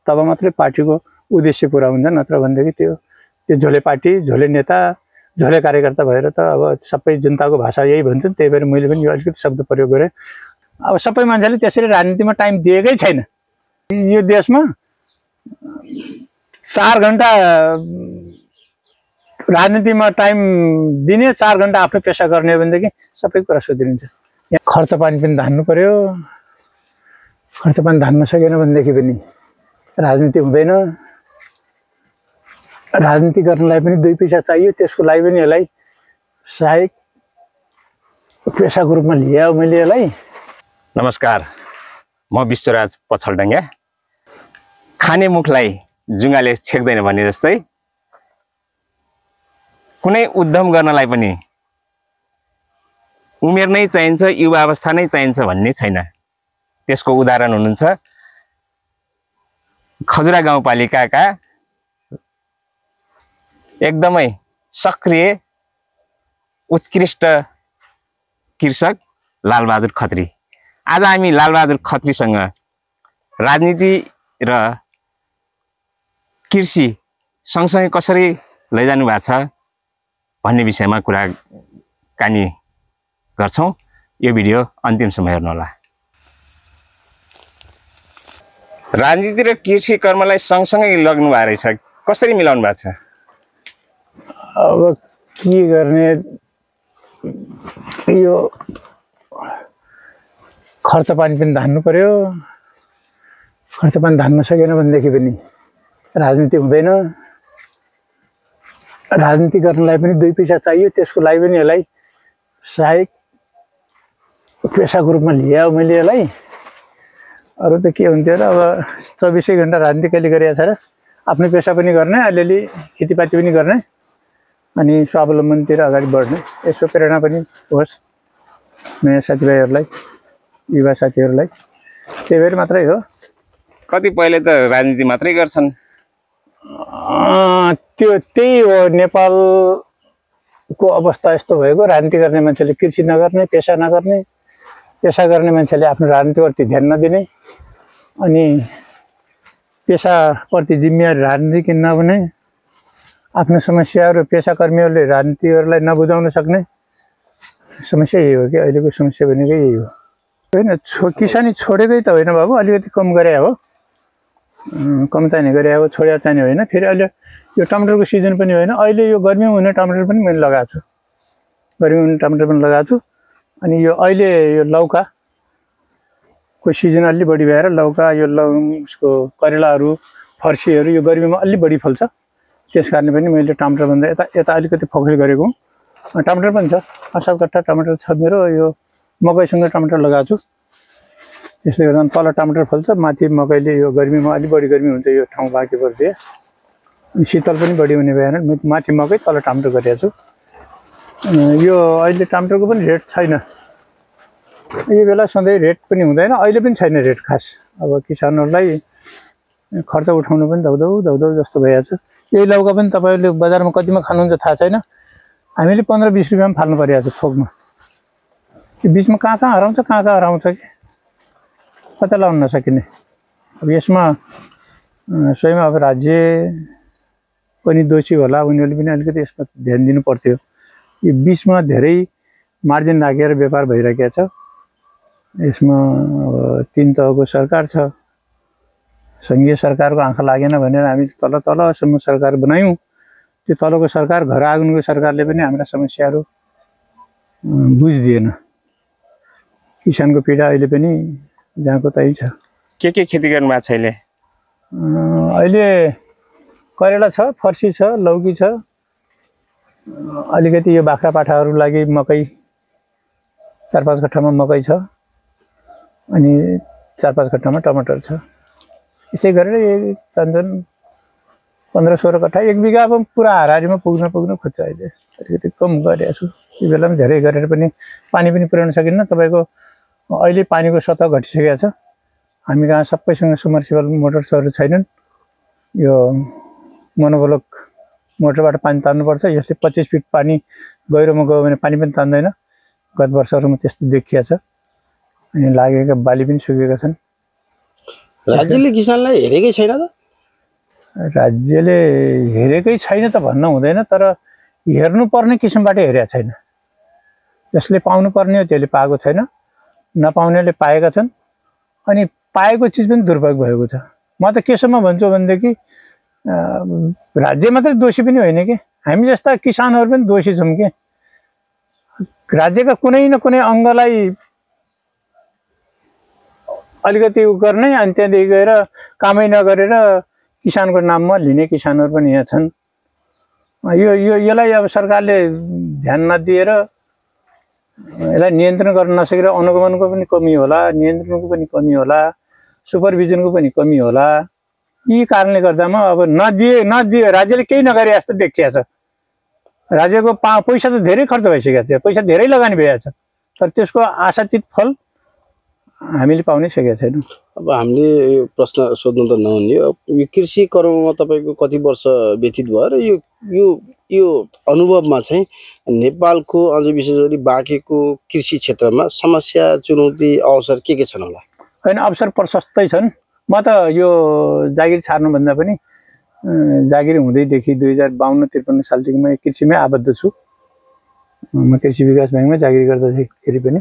तब मात्रै पार्टीको उद्देश्य पुरा हुन्छ। नत्र भनेदेखि त्यो झोले पार्टी, झोले नेता, झोले कार्यकर्ता भएर त अब सबै जनताको भाषा यही भन्छन्। त्यही भएर मैले पनि यो अलिकति शब्द प्रयोग गरेँ। अब सबै मान्छेले त्यसरी राजनीतिमा टाइम दिएकै छैन। यो देशमा 4 घण्टा राजनीतिमा टाइम दिने, 4 घण्टा आफ्नो पेसा गर्ने भनेदेखि सबै कुरा सुध्रिन्छ। यहाँ खर्च पानी पनि धान्नु पर्यो। खर्च पानी धान्न सकेन भनेदेखि पनि राजनीति हुँदैन। राजनीति गर्नलाई पनि 2 पैसा चाहियो। त्यसको लागि पनि यसलाई सहायक पेसाको रूपमा लिएँ मैले यसलाई। नमस्कार, म विश्वराज पछलडङ्गा। खाने मुखलाई जुङ्गाले छेक्दैन भने जस्तै कुनै उद्यम गर्नलाई पनि उमेर नै चाहिन्छ, युवा अवस्था नै चाहिन्छ भन्ने छैन। त्यसको उदाहरण हुनुहुन्छ खजुरा गाउँपालिकाका एकदमै सक्रिय उत्कृष्ट कृषक लालबहादुर खत्री। आज हामी लालबहादुर खत्रीसँग राजनीति र कृषि सँगसँगै कसरी लैजानु भएको छ भन्ने विषयमा कुराकानी गर्छौं। यो भिडियो अन्तिमसम्म हेर्नुहोला। राजनीति र कृषि कर्मलाई सँगसँगै लग्नु भएको रहेछ, कसरी मिलाउनु भएको छ? अब के गर्ने, यो खर्च पानी पनि धान्नु पर्यो। खर्च पानी धान्न सकेन भनेदेखि पनि राजनीति हुँदैन। राजनीति गर्नलाई पनि 2 पैसा चाहियो। त्यसको लागि पनि यसलाई सहायक पेसाको रूपमा लिएँ मैले यसलाई। अरू त के हुन्थ्यो र, अब 24 घण्टा राजनीति कहिले गरेको छ र? आफ्नो पेसा पनि गर्ने, अलिअलि खेतीपाती पनि गर्ने, अनि स्वावलम्बनतिर अगाडि बढ्ने। यसो प्रेरणा पनि होस् नयाँ साथीभाइहरूलाई, युवा साथीहरूलाई। त्यही भएर मात्रै हो। कतिपयले त राजनीति मात्रै गर्छन्। त्यही हो, नेपालको अवस्था यस्तो भएको। राजनीति गर्ने मान्छेले कृषि नगर्ने, पेसा नगर्ने, पेसा गर्ने मान्छेले आफ्नो राजनीतिप्रति ध्यान नदिने, अनि पेसाप्रति जिम्मेवारी राजनीति नहुने, आफ्नो समस्याहरू पेसाकर्मीहरूले राजनीतिहरूलाई नबुझाउन सक्ने। समस्या यही हो कि अहिलेको समस्या भनेकै यही हो। होइन, किसानी छोडेकै त होइन बाबु, अलिकति कम गरे हो। कम चाहिने गरे हो, छोड्या चाहिने होइन। फेरि अहिले यो टमाटरको सिजन पनि होइन। अहिले यो गर्मीमा हुने टमाटर पनि मैले लगाएको छु। गर्मीमा हुने टमाटर पनि लगाएको छु। अनि यो अहिले यो लौकाको सिजन अलि बढी भएर लौका, यो उसको करेलाहरू, फर्सीहरू यो गर्मीमा अलि बढी फल्छ। त्यस कारण पनि मैले टमाटरभन्दा यता अलिकति फोकस गरेको हुँ। टमाटर पनि छ, 5-7 कट्ठा टमाटर छ मेरो। यो मकैसँग टमाटर लगाएको छु। त्यसले गर्दा तल टमाटर फल्छ, माथि मकैले यो गर्मीमा अलि बढी गर्मी हुन्छ यो ठाउँ बाँकी पर्दिए। अनि शीतल पनि बढी हुने भएर माथि मकै तल टमाटर गरेको छु। यो अहिले टमाटरको पनि रेट छैन। यो बेला सधैँ रेट पनि हुँदैन, अहिले पनि छैन रेट खास। अब किसानहरूलाई खर्च उठाउनु पनि धौधौ जस्तो भइहाल्छ। यही लौका पनि तपाईँहरूले बजारमा कतिमा खानुहुन्छ थाहा छैन। हामीले 15-20 रुपियाँमा फाल्नु परिरहेको छ थोकमा। यो बिचमा कहाँ हराउँछ, कहाँ हराउँछ कि पत्ता लगाउन नसकिने। अब यसमा स्वयं अब राज्य पनि दोषी होला। उनीहरूले पनि अलिकति यसमा ध्यान दिनु पर्थ्यो। यो बिचमा धेरै मार्जिन राखेर व्यापार भइरहेको छ। यसमा अब 3 तहको सरकार छ। सङ्घीय सरकारको आँखा लागेन भनेर हामी तलसम्म सरकार बनायौँ। त्यो तलको सरकार, घर आँगनको सरकारले पनि हाम्रा समस्याहरू बुझिदिएन। किसानको पीडा अहिले पनि जहाँको त्यही छ। के खेती गर्नु भएको छ अहिले? अहिले करेला छ, फर्सी छ, लौकी छ, अलिकति यो बाख्रा पाठाहरूको लागि मकै 4-5 कट्ठामा मकै छ, अनि 4-5 कट्ठामा टमाटर छ। यसै गरेर जान्छन् 15-16 कट्ठा, 1 बिघा अब पुरा हाराहारीमा पुग्न खोज्छ। अहिले अलिकति कम गरेको छु। यो बेलामा धेरै गरेर पनि पानी पनि पुर्याउन सकिन्न। तपाईँको अहिले पानीको सतह घटिसकेको छ। हामी कहाँ सबैसँग समर्सिबल मोटर्सहरू छैनन्। यो मोनोब्लक मोटरबाट पानी तान्नुपर्छ। यसले 25 फिट पानी गहिरोमा गयो भने पानी पनि तान्दैन। गत वर्षहरूमा त्यस्तो देखिएको छ। अनि लागेका बाली पनि सुकेका छन्। राज्यले किसानलाई हेरेकै छैन त? राज्यले हेरेकै छैन त भन्न हुँदैन, तर हेर्नुपर्ने किसिमबाट हेरेको छैन। जसले पाउनुपर्ने हो त्यसले पाएको छैन, नपाउनेले पाएका छन्, अनि पाएको चिज पनि दुर्भाग्य भएको छ। म त केसम्म भन्छु भनेदेखि राज्य मात्रै दोषी पनि होइन कि, हामी जस्ता किसानहरू पनि दोषी छौँ कि। राज्यका कुनै न कुनै अङ्गलाई अलिकति गर्ने, अनि त्यहाँदेखि गएर कामै नगरेर किसानको नाममा लिने किसानहरू पनि यहाँ छन्। यसलाई अब सरकारले ध्यान नदिएर, यसलाई नियन्त्रण गर्न नसकेर अनुगमनको पनि कमी होला, नियन्त्रणको पनि कमी होला, सुपरभिजनको पनि कमी होला। यी कारणले गर्दामा अब नदिए राज्यले केही नगरे जस्तो देखिएको छ। राज्यको पैसा त धेरै खर्च भइसकेको छ, पैसा धेरै लगानी भएको छ, तर त्यसको आशातीत फल हामीले पाउनै सकेका छैनौँ। अब हामीले यो प्रश्न सोध्नु त नहुने, यो कृषि कर्ममा तपाईँको कति वर्ष व्यतीत भयो र यो अनुभवमा चाहिँ नेपालको अझ विशेष गरी बाँकेको कृषि क्षेत्रमा समस्या, चुनौती, अवसर के छन् होला? होइन, अवसर प्रशस्तै छन्। म त यो जागिर छाड्नुभन्दा पनि जागिर हुँदैदेखि 2052-53 सालदेखि म कृषिमै आबद्ध छु। म कृषि विकास ब्याङ्कमा जागिर गर्दाखेरि पनि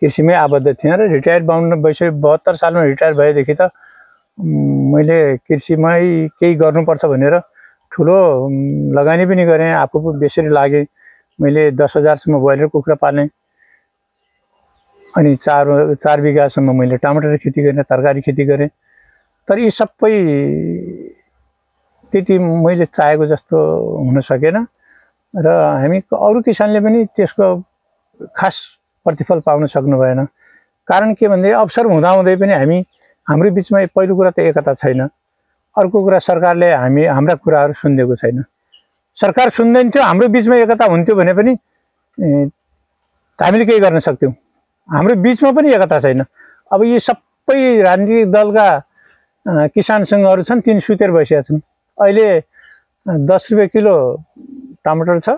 कृषिमै आबद्ध थिएँ र रिटायर 72 सालमा रिटायर भएदेखि त मैले कृषिमै केही गर्नुपर्छ भनेर ठुलो लगानी पनि गरेँ, आफू पनि बेसरी लागेँ। मैले 10,000सम्म ब्रोइलर कुखुरा पालेँ, अनि 4 बिघासम्म मैले टमाटर खेती गरेँ, तरकारी खेती गरेँ। तर यी सबै त्यति मैले चाहेको जस्तो हुन सकेन र हामी अरू किसानले पनि त्यसको खास प्रतिफल पाउन सक्नु भएन। कारण के भन्दै अवसर हुँदाहुँदै पनि हाम्रो बिचमा पहिलो कुरा त एकता छैन, अर्को कुरा सरकारले हाम्रा कुराहरू सुनिदिएको छैन। सरकार सुन्दैन थियो, हाम्रो बिचमा एकता हुन्थ्यो भने पनि हामीले केही गर्न सक्थ्यौँ। हाम्रो बिचमा पनि एकता छैन। अब यी सबै राजनीतिक दलका किसान सङ्घहरू छन्, तीन सुतेर बसेका छन्। अहिले 10 रुपियाँ किलो टमाटर छ,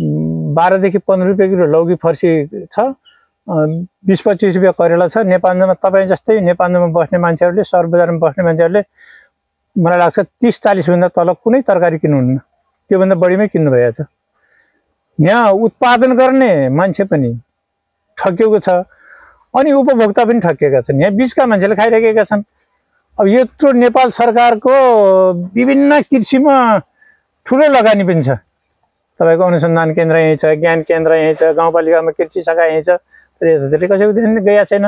12 देखि 15 रुपियाँ किलो लौकी फर्सी छ, 20-25 रुपियाँ करेला छ। नेपालमा तपाईँ जस्तै नेपालमा बस्ने मान्छेहरूले, सहर बजारमा बस्ने मान्छेहरूले मलाई लाग्छ 30-40 भन्दा तल कुनै तरकारी किन्नुहुन्न, त्योभन्दा बढीमै किन्नु भएको छ। यहाँ उत्पादन गर्ने मान्छे पनि ठकिएको छ, अनि उपभोक्ता पनि ठकिएका छन्। यहाँ बिचका मान्छेले खाइरहेका छन्। अब यत्रो नेपाल सरकारको विभिन्न कृषिमा ठुलो लगानी पनि छ। तपाईँको अनुसन्धान केन्द्र यहीँ छ, ज्ञान केन्द्र यहीँ छ, गाउँपालिकामा कृषि शाखा यहीँ छ, तर यतातिर कसैको ध्यान गएको छैन।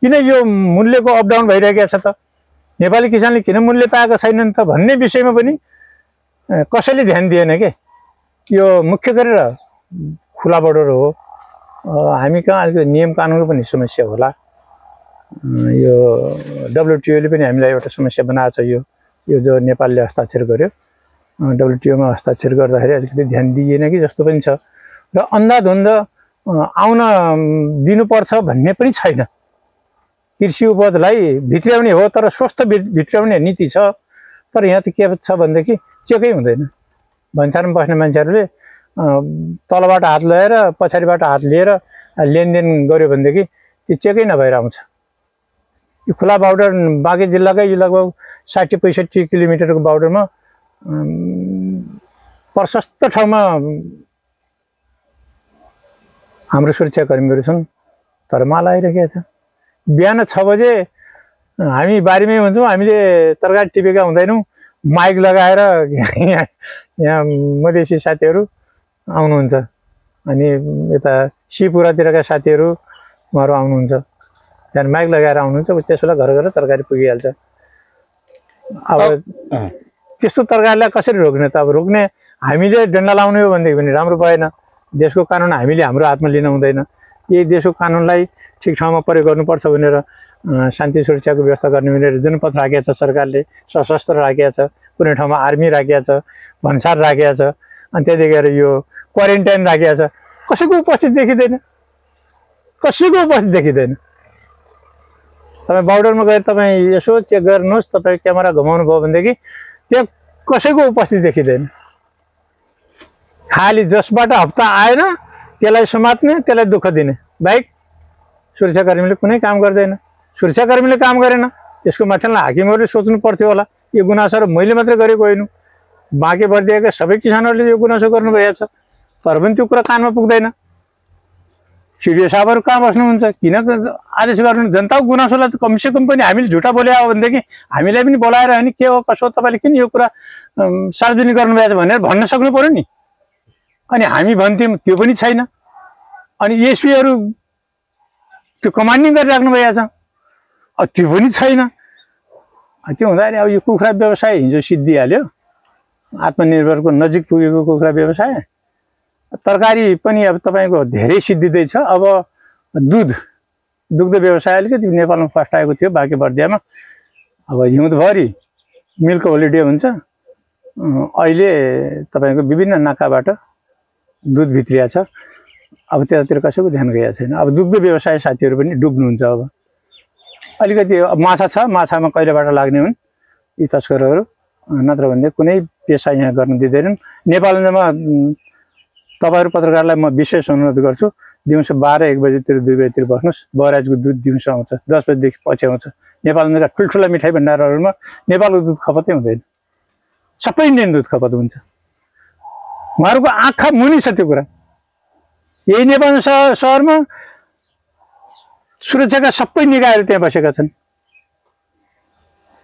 किन यो मूल्यको अपडाउन भइरहेको छ त? नेपाली किसानले किन मूल्य पाएका छैनन् त भन्ने विषयमा पनि कसैले ध्यान दिएन के। यो मुख्य गरेर खुला बोर्डर हो। हामी कहाँ अलिकति नियम कानुनको पनि समस्या होला। यो WTO ले पनि हामीलाई एउटा समस्या बनाएको छ। यो जो नेपालले हस्ताक्षर गर्यो, WTO-मा हस्ताक्षर गर्दाखेरि अलिकति ध्यान दिइएन कि जस्तो पनि छ, र अन्धाधुन्ध आउन दिनुपर्छ भन्ने पनि छैन। कृषि उपजलाई भित्र्याउने हो, तर स्वस्थ भित्र्याउने नीति छ। तर यहाँ त के छ भनेदेखि चेकै हुँदैन। भन्सारमा बस्ने मान्छेहरूले तलबाट हात लगाएर पछाडिबाट हात लिएर लेनदेन गर्यो भनेदेखि त्यो चेकै नभएर आउँछ। यो खुला बाउडर बाँके जिल्लाकै यो लगभग 60-65 किलोमिटरको बाउडरमा प्रशस्त ठाउँमा हाम्रो सुरक्षाकर्मीहरू छन्, तर माल आइरहेको छ। बिहान 6 बजे हामी बारीमै हुन्छौँ, हामीले तरकारी टिपेका हुँदैनौँ, माइक लगाएर यहाँ मधेसी साथीहरू आउनुहुन्छ, अनि यता शिवपुरातिरका साथीहरू उहाँहरू आउनुहुन्छ, त्यहाँ माइक लगाएर आउनुहुन्छ। त्यसो बेला घर घर तरकारी पुगिहाल्छ। अब त्यस्तो तरकारीलाई कसरी रोक्ने त? अब रोक्ने हामीले डन्डा लाउने हो भनेदेखि पनि राम्रो भएन। देशको कानुन हामीले हाम्रो हातमा लिन हुँदैन। यही देशको कानुनलाई ठिक ठाउँमा प्रयोग गर्नुपर्छ भनेर शान्ति सुरक्षाको व्यवस्था गर्ने भनेर जनपथ राखेको छ सरकारले, सशस्त्र राखेको छ, कुनै ठाउँमा आर्मी राखेको छ, भन्सार राखेको छ, अनि त्यहाँदेखि गएर यो क्वारेन्टाइन राखेको छ। कसैको उपस्थित देखिँदैन, कसैको उपस्थित देखिँदैन। तपाईँ बाउडरमा गएर तपाईँ यसो चेक गर्नुहोस्, तपाईँ क्यामेरा घुमाउनु भयो भनेदेखि त्यहाँ कसैको उपस्थित देखिँदैन। खालि जसबाट हप्ता आएन त्यसलाई समात्ने, त्यसलाई दुःख दिने बाहेक सुरक्षाकर्मीले कुनै काम गर्दैन। सुरक्षाकर्मीले काम गरेन, यसको माथिल्ला हाकिमहरूले सोच्नु पर्थ्यो होला। यो गुनासो र मैले मात्रै गरेको होइन, बाँके बर्दियाका सबै किसानहरूले यो गुनासो गर्नुभएको छ, तर पनि त्यो कुरा कानमा पुग्दैन। सिडिओ साहबहरू कहाँ बस्नुहुन्छ, किन आदेश गर्नु? जनताको गुनासोलाई त कमसेकम पनि हामीले झुटा बोले हो भनेदेखि हामीलाई पनि बोलाएर होइन के हो कसो तपाईँले किन यो कुरा सार्वजनिक गर्नुभएको छ भनेर भन्न सक्नु पऱ्यो नि। अनि हामी भन्थ्यौँ, त्यो पनि छैन। अनि एसपीहरू त्यो कमान्डिङ गरिराख्नु भएको छ, त्यो पनि छैन। त्यो हुँदाखेरि अब यो कुखुरा व्यवसाय हिजो सिद्धिहाल्यो, आत्मनिर्भरको नजिक पुगेको कुखुरा व्यवसाय। तरकारी पनि अब तपाईँको धेरै सिद्धिँदैछ। अब दुग्ध व्यवसाय अलिकति नेपालमा फर्स्ट आएको थियो बाँके बर्दियामा। अब हिउँदभरि मिल्क होलिडे हुन्छ, अहिले तपाईँको विभिन्न नाकाबाट दुध भित्रिया छ। अब त्यतातिर कसैको ध्यान गएको छैन। अब दुग्ध व्यवसाय साथीहरू पनि डुब्नुहुन्छ। अब अलिकति माछा छ, माछामा कहिलेबाट लाग्ने हुन् यी तस्करहरू, नत्र भने कुनै पेसा यहाँ गर्न दिँदैनन्। नेपालमा तपाईँहरू पत्रकारलाई म विशेष अनुरोध गर्छु, दिउँसो 12-1 बजीतिर 2 बजीतिर बस्नुहोस्। बराजको दुध दिउँसो आउँछ, 10 बजीदेखि पछि आउँछ। नेपालमा ठुल्ठुला मिठाई भण्डारहरूमा नेपालको दुध खपतै हुँदैन, सबै इन्डियन दुध खपत हुन्छ। उहाँहरूको आँखा मुनि छ त्यो कुरा। यही नेपाल सहरमा सुरक्षाका सबै निकायहरू त्यहाँ बसेका छन्,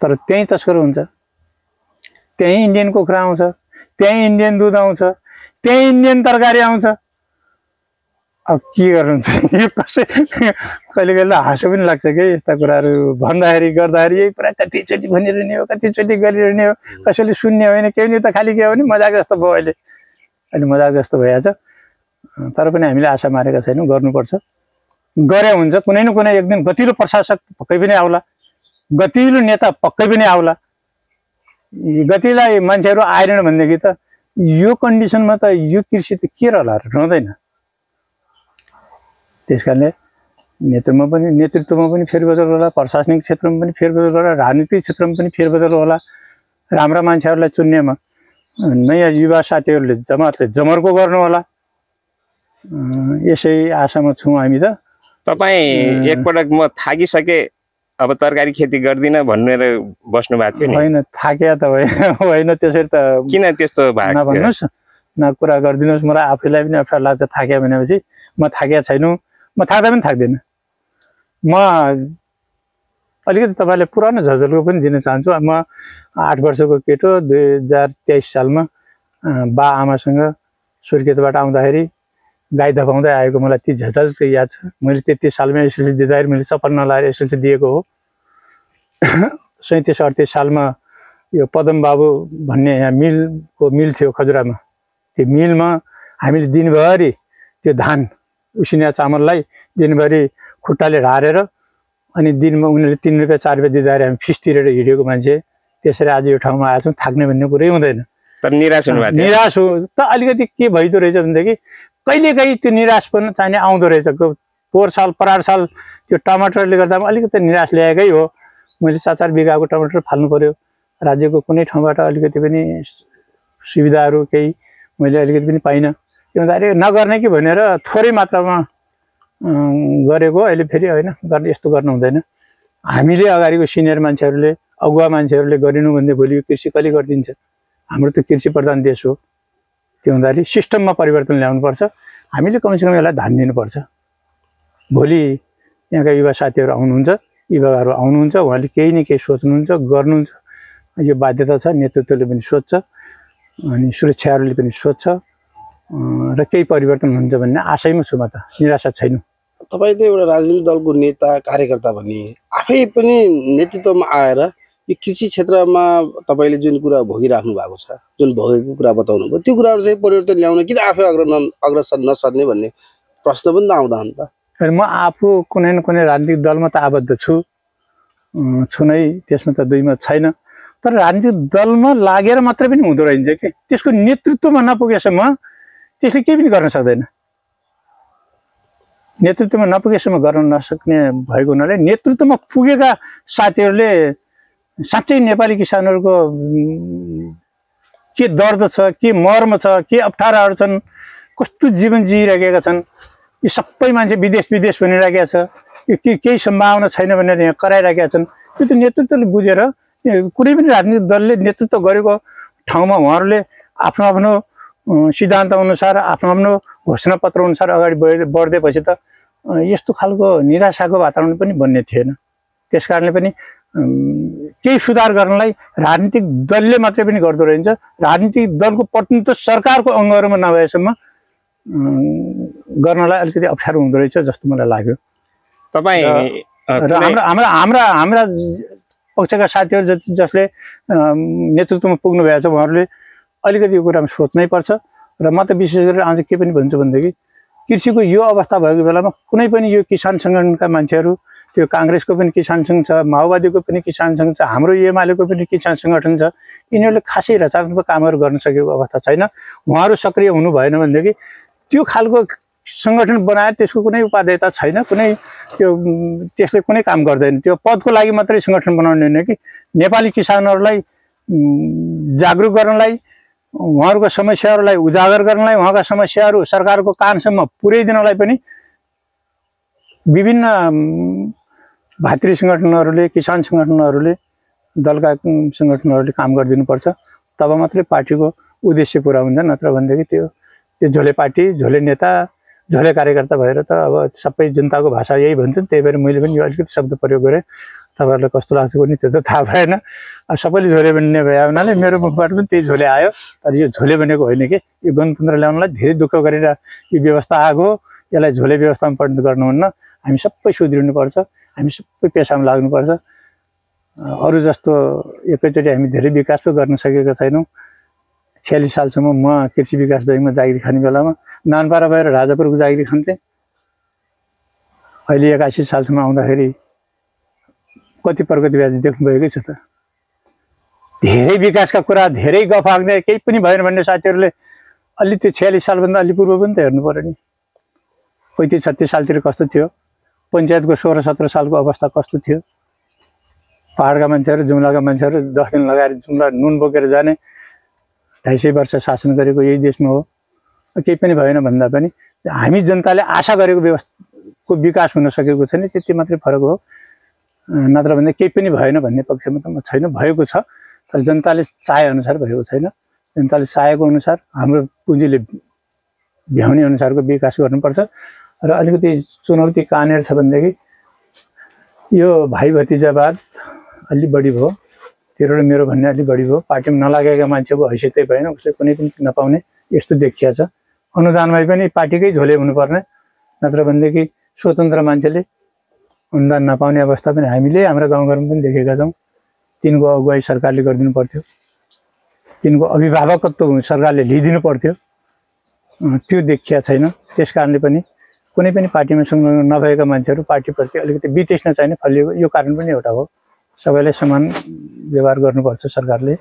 तर त्यहीँ तस्कर हुन्छ, त्यहीँ इन्डियन कुखुरा आउँछ, त्यहीँ इन्डियन दुध आउँछ, त्यहीँ इन्डियन तरकारी आउँछ। अब के गर्नुहुन्छ? यो कसै कहिले कहिले हाँसो पनि लाग्छ कि यस्ता कुराहरू भन्दाखेरि गर्दाखेरि। यही कुरा कतिचोटि भनिरहने हो, कतिचोटि गरिरहने हो, कसैले सुन्ने होइन, केही नि त खालि के हो भने मजाक जस्तो भयो। अहिले मजाक जस्तो भइहाल्छ। तर पनि हामीले आशा मारेका छैनौँ, गर्नुपर्छ, गरे हुन्छ। कुनै न कुनै एक दिन गतिलो प्रशासक पक्कै पनि आउला, गतिलो नेता पक्कै पनि आउला। गतिलाई मान्छेहरू आएनन् भनेदेखि त यो कन्डिसनमा त यो कृषि त के रहला, रहँदैन। त्यस कारणले नेतृत्वमा पनि फेरबदल होला, प्रशासनिक क्षेत्रमा पनि फेरबदल होला, राजनीतिक क्षेत्रमा पनि फेरबदल होला। राम्रा मान्छेहरूलाई चुन्नेमा नयाँ युवा साथीहरूले जमातले जमर्को गर्नु होला, यसै आशामा छौँ हामी त। तपाईँ एकपटक म थाकिसके अब तरकारी खेती गर्दिनँ भनेर बस्नु भएको थियो नि? होइन, थाकिया त होइन, त्यसरी त किन त्यस्तो भएको? नभन्नुहोस् न, कुरा गरिदिनुहोस्। मलाई आफैलाई पनि अप्ठ्यारो लाग्छ थाकिया भनेपछि। म थाकिया छैन, म थाक्दा पनि थाक्दिनँ। म अलिकति तपाईँलाई पुरानो झलझलको पनि दिन चाहन्छु। म 8 वर्षको केटो 2023 सालमा बा आमासँग सुर्खेतबाट आउँदाखेरि गाई धपाउँदै आएको मलाई ती झलझल याद छ। मैले 33 सालमा एसएलसी दिँदाखेरि मैले चप्पल नलाएर एसएलसी दिएको हो। 37-38 सालमा यो पदम बाबु भन्ने यहाँ मिल थियो खजुरामा, त्यो मिलमा हामीले दिनभरि त्यो धान उसिनेको चामललाई दिनभरि खुट्टाले ढारेर अनि दिनमा उनीहरूले 3 रुपियाँ 4 रुपियाँ दिँदाखेरि हामी फिस तिरेर हिँडेको मान्छे। त्यसरी आज यो ठाउँमा आएछौँ, थाक्ने भन्ने कुरै हुँदैन। तर निराश हुनुभएको थियो? निराश हो त अलिकति। के भइदो रहेछ भनेदेखि कहिलेकाहीँ त्यो निराश पनि चाहिने आउँदो रहेछ। पोहोर साल परार साल त्यो टमाटरले गर्दा अलिकति निराश ल्याएकै हो। मैले 4-4 बिघाको टमाटर फाल्नु पर्यो। राज्यको कुनै ठाउँबाट अलिकति पनि सुविधाहरू केही मैले अलिकति पनि पाइनँ। त्यो हुँदाखेरि नगर्ने कि भनेर थोरै मात्रामा गरेको। अहिले फेरि होइन, गर्ने यस्तो गर्नु हुँदैन। हामीले अगाडिको सिनियर मान्छेहरूले, अगुवा मान्छेहरूले गरिनु भने भोलि यो कृषि कहिले गरिदिन्छ? हाम्रो त कृषि प्रधान देश हो। त्यो हुँदाखेरि सिस्टममा परिवर्तन ल्याउनुपर्छ। हामीले कमसेकम यसलाई ध्यान दिनुपर्छ। भोलि यहाँका युवा साथीहरू आउनुहुन्छ, युवाहरू आउनुहुन्छ, उहाँले केही न केही सोच्नुहुन्छ, गर्नुहुन्छ। यो बाध्यता छ, नेतृत्वले पनि सोध्छ अनि सुरक्षाहरूले पनि सोध्छ र केही परिवर्तन हुन्छ भन्ने आशैमा छु। म त निराशा छैन। तपाईँ त एउटा राजनीतिक दलको नेता कार्यकर्ता भने आफै पनि नेतृत्वमा आएर यो कृषि क्षेत्रमा तपाईँले जुन कुरा भोगिराख्नु भएको छ, जुन भोगेको कुरा बताउनु भयो, त्यो कुराहरू चाहिँ परिवर्तन ल्याउन किन आफै अग्रसर नसर्ने भन्ने प्रश्न पनि त आउँदा नि त। म आफू कुनै न कुनै राजनीतिक दलमा त आबद्ध छु नै, त्यसमा त दुई मत छैन। तर राजनीतिक दलमा लागेर मात्रै पनि हुँदो रहेछ कि त्यसको नेतृत्वमा नपुगेसम्म त्यसले केही पनि गर्न सक्दैन। नेतृत्वमा नपुगेसम्म गर्न नसक्ने भएको हुनाले नेतृत्वमा पुगेका साथीहरूले साँच्चै नेपाली किसानहरूको के दर्द छ, के मर्म छ, के अप्ठ्याराहरू छन्, कस्तो जीवन जिइरहेका छन्, यो सबै मान्छे विदेश भनिरहेका छ, यो केही सम्भावना छैन भनेर यहाँ कराइरहेका छन्, त्यो त नेतृत्वले बुझेर कुनै पनि राजनीतिक दलले नेतृत्व गरेको ठाउँमा उहाँहरूले आफ्नो आफ्नो सिद्धान्त अनुसार आफ्नो आफ्नो घोषणा पत्र अनुसार अगाडि बढ्दैपछि त यस्तो खालको निराशाको वातावरण पनि बन्ने थिएन। त्यसकारणले पनि केही सुधार गर्नलाई राजनीतिक दलले मात्रै पनि गर्दो रहेछ। राजनीतिक दलको प्रतिनिधित्व सरकारको अङ्गहरूमा नभएसम्म गर्नलाई अलिकति अप्ठ्यारो हुँदो रहेछ जस्तो मलाई लाग्यो। तपाईँ र हाम्रा पक्षका साथीहरू जसले नेतृत्वमा पुग्नु भएको छ उहाँहरूले अलिकति यो कुरामा सोच्नै पर्छ। र म त विशेष गरेर आज के पनि भन्छु भनेदेखि कृषिको यो अवस्था भएको बेलामा कुनै पनि यो किसान सङ्गठनका मान्छेहरू, त्यो काङ्ग्रेसको पनि किसान सङ्घ छ, माओवादीको पनि किसान सङ्घ छ, हाम्रो एमालेको पनि किसान सङ्गठन छ, यिनीहरूले खासै रचनात्मक कामहरू गर्न सकेको अवस्था छैन। उहाँहरू सक्रिय हुनु भएन भनेदेखि त्यो खालको सङ्गठन बनाए त्यसको कुनै उपादेयता छैन, कुनै त्यसले कुनै काम गर्दैन। त्यो पदको लागि मात्रै सङ्गठन बनाउने होइन कि नेपाली किसानहरूलाई जागरुक गर्नलाई, उहाँहरूको समस्याहरूलाई उजागर गर्नलाई, उहाँका समस्याहरू सरकारको कानसम्म पुर्याइदिनलाई पनि विभिन्न भातृ सङ्गठनहरूले, किसान सङ्गठनहरूले, दलका सङ्गठनहरूले काम गरिदिनुपर्छ। तब मात्रै पार्टीको उद्देश्य पुरा हुन्छ। नत्र भनेदेखि त्यो झोले पार्टी, झोले नेता, झोले कार्यकर्ता भएर त अब सबै जनताको भाषा यही भन्छन्। त्यही भएर मैले पनि यो अलिकति शब्द प्रयोग गरेँ। तपाईँहरूलाई कस्तो लाग्छ कुनै त्यो त थाहा भएन। सबैले झोले भन्ने भए हुनाले मेरो मुखबाट पनि त्यही झोले आयो। तर यो झोले भनेको होइन कि यो गणतन्त्र ल्याउनलाई धेरै दुःख गरेर यो व्यवस्था आएको, यसलाई झोले व्यवस्थामा परिणत गर्नुहुन्न। हामी सबै सुध्रिनुपर्छ, हामी सबै पेसामा लाग्नुपर्छ। अरू जस्तो एकैचोटि हामी धेरै विकास पो गर्न सकेका छैनौँ। 46 सालसम्म म कृषि विकास ब्याङ्कमा जागिर खाने बेलामा नानपाडा भएर राजापुरको जागिर खान्थेँ। अहिले 81 सालसम्म आउँदाखेरि कति प्रगति ब्याज देख्नुभएकै छ त। धेरै विकासका कुरा, धेरै गफ हाक्ने, केही पनि भएन भन्ने साथीहरूले अलि त्यो 46 सालभन्दा अलि पूर्व पनि त हेर्नु पऱ्यो नि। 35-36 सालतिर कस्तो थियो, पञ्चायतको 16-17 सालको अवस्था कस्तो थियो। पहाडका मान्छेहरू, जुम्लाका मान्छेहरू 10 दिन लगाएर जुम्ला नुन बोकेर जाने। 250 वर्ष शासन गरेको यही देशमा हो। केही पनि भएन भन्दा पनि हामी जनताले आशा गरेको व्यवस्थाको विकास हुन सकेको छैन, त्यति मात्रै फरक हो। नत्र भने केही पनि भएन भन्ने पक्षमा त म छैन। भएको छ, तर जनताले चाहेअनुसार भएको छैन। जनताले चाहेको अनुसार, हाम्रो पुँजीले भ्याउने अनुसारको विकास गर्नुपर्छ। र अलिकति चुनौती कहाँनिर छ भनेदेखि यो भाइ भतिजावाद अलि बढी भयो। तेरो र मेरो भन्ने अलि बढी भयो। पार्टीमा नलागेका मान्छेको हैसियतै भएन, उसले कुनै पनि नपाउने यस्तो देखिया छ। अनुदानमा पनि पार्टीकै झोले हुनुपर्ने, नत्र भनेदेखि स्वतन्त्र मान्छेले अनुदान नपाउने अवस्था पनि हामीले हाम्रा गाउँघरमा पनि देखेका छौँ। तिनको अगुवाई सरकारले गरिदिनु पर्थ्यो, तिनको अभिभावकत्व सरकारले लिइदिनु पर्थ्यो, त्यो देखिया छैन। त्यस कारणले पनि कुनै पनि पार्टीमा संलग्न नभएका मान्छेहरू पार्टीप्रति अलिकति वितृष्ण चाहिने फलिएको यो कारण पनि एउटा हो। सबैलाई समान व्यवहार गर्नुपर्छ सरकारले।